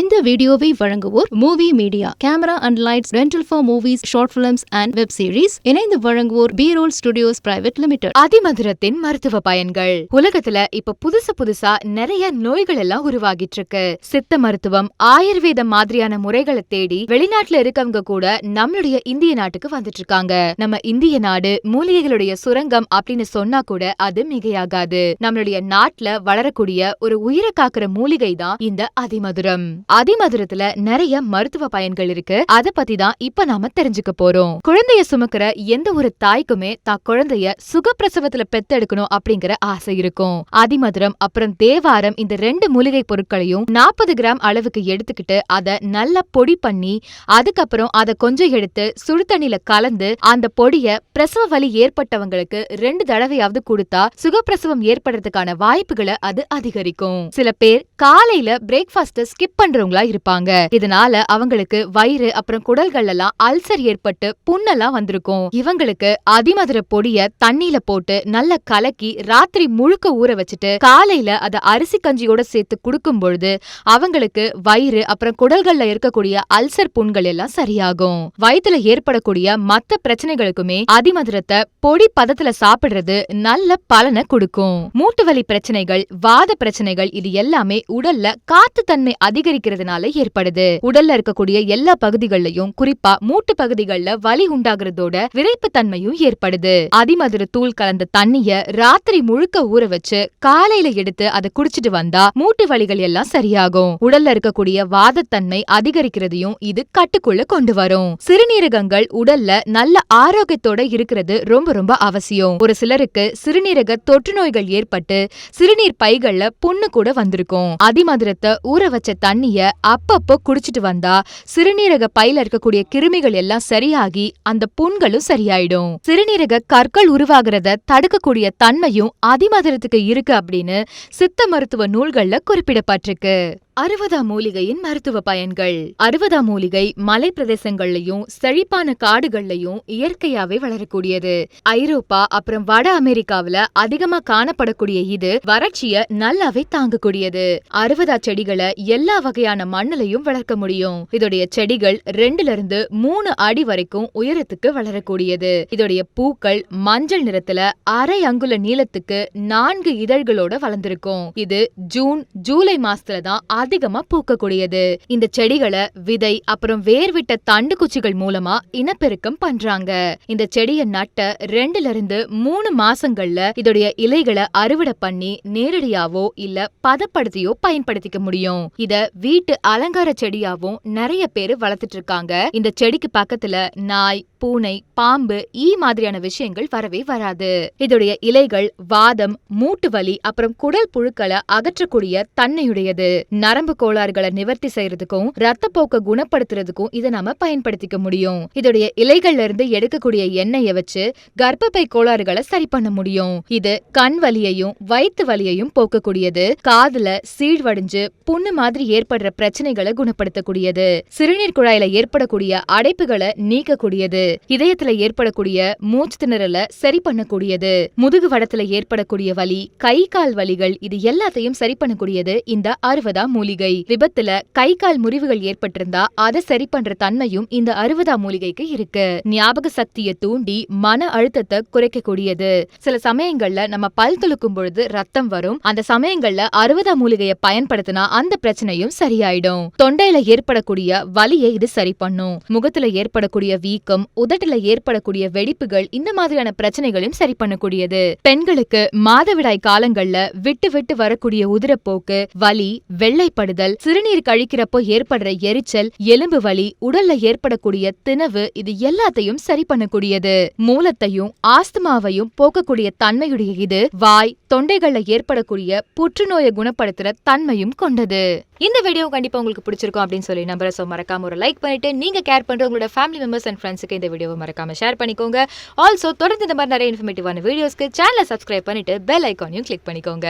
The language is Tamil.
இந்த வீடியோவை வழங்குவோர் movie media, camera and lights, rental for movies, short films and web series. இணைந்து வழங்குவோர் BROLL ஸ்டுடியோஸ் பிரைவேட் லிமிடெட். அதிமதுரத்தின் மருத்துவ பயன்கள். உலகத்துல இப்ப புதுசா நிறைய நோய்கள் எல்லாம் உருவாகிட்டு இருக்கு. சித்த மருத்துவம், ஆயுர்வேதம் மாதிரியான முறைகளை தேடி வெளிநாட்டுல இருக்கவங்க கூட நம்மளுடைய இந்திய நாட்டுக்கு வந்துட்டு இருக்காங்க. நம்ம இந்திய நாடு மூலிகைகளுடைய சுரங்கம் அப்படின்னு சொன்னா கூட அது மிகையாகாது. நம்மளுடைய நாட்டுல வளரக்கூடிய ஒரு உயிரை காக்குற மூலிகை தான் இந்த அதிமதுரம். அதிமதுரத்துல நிறைய மருத்துவ பயன்கள் இருக்கு. அத பத்தி தான் இப்ப நாம தெரிஞ்சுக்க போறோம். குழந்தைய சுமக்கிற எந்த ஒரு தாய்க்குமே தான் குழந்தைய சுகப்பிரசவத்துல பெத்தெடுக்கணும் அப்படிங்கிற ஆசை இருக்கும். அதிமதுரம் அப்புறம் தேவாரம் இந்த 2 மூலிகை பொருட்களையும் 40 கிராம் அளவுக்கு எடுத்துக்கிட்டு அத நல்லா பொடி பண்ணி அதுக்கப்புறம் அத கொஞ்சம் எடுத்து சுடு தண்ணில கலந்து அந்த பொடிய பிரசவ வலி ஏற்பட்டவங்களுக்கு 2 தடவையாவது கொடுத்தா சுகப்பிரசவம் ஏற்படுறதுக்கான வாய்ப்புகளை அது அதிகரிக்கும். சில பேர் காலையில பிரேக்ஃபாஸ்ட் ஸ்கிப் பண்றவங்களா இருப்பாங்க. இதனால அவங்களுக்கு வயிறு அப்புறம் குடல்கள் எல்லாம் அல்சர் ஏற்பட்டு புண்ணெல்லாம் வந்திருக்கும். இவங்களுக்கு அதிமதுர பொடிய தண்ணியில போட்டு நல்லா கலக்கி ராத்திரி முழுக்க ஊற வச்சுட்டு காலையில அத அரிசி கஞ்சியோட சேர்த்து குடுக்கும் பொழுது அவங்களுக்கு வயிறு அப்புறம் குடல்கள்ல இருக்கக்கூடிய அல்சர் புண்கள் எல்லாம் சரியாகும். வயிற்றுல ஏற்படக்கூடிய மத்த பிரச்சனைகளுக்குமே அதிமதுரத்தை பொடி பதத்துல சாப்பிடுறது நல்ல பலனை கொடுக்கும். மூட்டு வலி பிரச்சனைகள், வாத பிரச்சனைகள் இது எல்லாமே உடல்ல காத்து தன்மை அதிகரிக்கிறதுனால ஏற்படுது. உடல்ல இருக்கக்கூடிய எல்லா பகுதிகள்லயும் குறிப்பா மூட்டு பகுதிகள்ல வலி உண்டாகிறதோட விரைப்பு தன்மையும் ஏற்படுது. அதிமதுர தூள் கலந்த தண்ணிய ராத்திரி முழுக்க ஊற வச்சு காலையில எடுத்து அதை குடிச்சிட்டு வந்தா மூட்டு வலிகள் எல்லாம் சரியாகும். உடல்ல இருக்கக்கூடிய வாதத்தன்மை அதிகரிக்கிறதையும் இது கட்டுக்குள்ள கொண்டு வரும். சிறுநீரகங்கள் உடல்ல நல்ல ஆரோக்கியத்தோட இருக்கிறது ரொம்ப ரொம்ப அவசியம். ஒரு சிலருக்கு சிறுநீரக தொற்று நோய்கள் ஏற்பட்டு சிறுநீர் பைகள்ல புண்ணு கூட வந்திருக்கும். அதிமதுரத்தை ஊற வச்ச தண்ணிய அப்பப்போ குடிச்சிட்டு வந்தா சிறுநீரக பையில இருக்கக்கூடிய கிருமிகள் எல்லாம் சரியாகி அந்த புண்களும் சரியாயிடும். சிறுநீரக கற்கள் உருவாகிறத தடுக்கக்கூடிய தன்மையும் அதிமதுரத்துக்கு இருக்கு அப்படின்னு சித்த மருத்துவ நூல்கள்ல குறிப்பிடப்பட்டிருக்கு. 60ஆம் மூலிகையின் மருத்துவ பயன்கள். 60ஆம் மூலிகை மலை பிரதேசங்கள்லயும் செழிப்பான காடுகள்லயும் இயற்கையாவே வளரக்கூடியது. ஐரோப்பா அப்புறம் வட அமெரிக்காவில அதிகமா காணப்படக்கூடிய இது வறட்சிய நல்லாவே தாங்கக்கூடியது. 60ஆ செடிகளை எல்லா வகையான மண்ணிலையும் வளர்க்க முடியும். இதோடைய செடிகள் 2ல இருந்து 3 அடி வரைக்கும் உயரத்துக்கு வளரக்கூடியது. இதோடைய பூக்கள் மஞ்சள் நிறத்துல அரை அங்குல நீளத்துக்கு 4 இதழ்களோட வளர்ந்திருக்கும். இது ஜூன் ஜூலை மாசத்துல தான் அதிகமா பூக்கக்கூடியது. இந்த செடிகளை விதை அப்புறம் வேர்விட்ட தண்டு குச்சிகள் மூலமா இனப்பெருக்கம் பண்றாங்க. இந்த செடியை நட்ட 2ல இருந்து 3 மாசங்கள்ல இதோடைய இலைகளை அறுவடை பண்ணி நேரடியாவோ இல்ல பதப்படுத்தியோ பயன்படுத்திக்க முடியும். இத வீட்டு அலங்கார செடியாவும் நிறைய பேரு வளர்த்துட்டு இருக்காங்க. இந்த செடிக்கு பக்கத்துல நாய், பூனை, பாம்பு, ஈ மாதிரியான விஷயங்கள் வரவே வராது. இதோடைய இலைகள் வாதம், மூட்டு வலி அப்புறம் குடல் புழுக்களை அகற்றக்கூடிய தன்மையுடையது. நரம்பு கோளாறுகளை நிவர்த்தி செய்யறதுக்கும் ரத்தப்போக்க குணப்படுத்துறதுக்கும் இதை நாம பயன்படுத்திக்க முடியும். இதோடைய இலைகள்ல இருந்து எடுக்கக்கூடிய எண்ணெயை வச்சு கர்ப்பப்பை கோளாறுகளை சரி பண்ண முடியும். இது கண் வலியையும் வயிற்று வலியையும் போக்கக்கூடியது. காதுல சீழ்வடிஞ்சு புண்ணு மாதிரி ஏற்படுற பிரச்சனைகளை குணப்படுத்தக்கூடியது. சிறுநீர் குழாயில ஏற்படக்கூடிய அடைப்புகளை நீக்கக்கூடியது. இதயத்துல ஏற்படக்கூடிய மூச்சு திணறல சரி பண்ணக்கூடியது. முதுகு வடத்துல ஏற்படக்கூடிய வலி, கை கால் வலிகள் இது எல்லாத்தையும் சரி பண்ணக்கூடியது இந்த 60ஆம் மூலிகை. விபத்துல கை கால் முறிவுகள் ஏற்பட்டிருந்தா அதை சரி பண்ற தன்மையும் இந்த 60ஆம் மூலிகைக்கு இருக்கு. ஞாபக சக்தியை தூண்டி மன அழுத்தத்தை குறைக்கக்கூடியது. சில சமயங்கள்ல நம்ம பல் துலக்கும் பொழுது ரத்தம் வரும். அந்த சமயங்கள்ல 60ஆம் மூலிகையை பயன்படுத்தினா அந்த பிரச்சனையும் சரியாயிடும். தொண்டையில ஏற்படக்கூடிய வலியை இது சரி பண்ணும். முகத்துல ஏற்படக்கூடிய வீக்கம், உதட்டுல ஏற்படக்கூடிய வெடிப்புகள் இந்த மாதிரியான பிரச்சனைகளையும் சரி பண்ணக்கூடியது. பெண்களுக்கு மாதவிடாய் காலங்கள்ல விட்டு விட்டு வரக்கூடிய உதிரப்போக்கு, வலி, வெள்ளைப்படுதல், சிறுநீர் கழிக்கிறப்போ ஏற்படுற எரிச்சல், எலும்பு வலி, உடல்ல ஏற்படக்கூடிய திணவு இது எல்லாத்தையும் சரி பண்ணக்கூடியது. மூலத்தையும் ஆஸ்துமாவையும் போக்கக்கூடிய தன்மையுடைய இது வாய், தொண்டைகள்ல ஏற்படக்கூடிய புற்றுநோயை குணப்படுத்துற தன்மையும் கொண்டது. இந்த வீடியோ கண்டிப்பா உங்களுக்கு பிடிச்சிருக்கும் அப்படின்னு சொல்லி நம்புறேன். சோ மறக்காம ஒரு லைக் பண்ணிட்டு நீங்க கேர் பண்ற உங்களோட ஃபேமிலி மெம்பர்ஸ் அண்ட் ஃப்ரெண்ட்ஸ்க்கு இந்த வீடியோவை மறக்காம ஷேர் பண்ணிக்கோங்க. ஆல்சோ தொடர்ந்து இந்த மாதிரி நிறைய இன்ஃபர்மேட்டிவான வீடியோஸ்க்கு சேனலை சப்ஸ்கிரைப் பண்ணிட்டு பெல் ஐகானையும் கிளிக் பண்ணிக்கோங்க.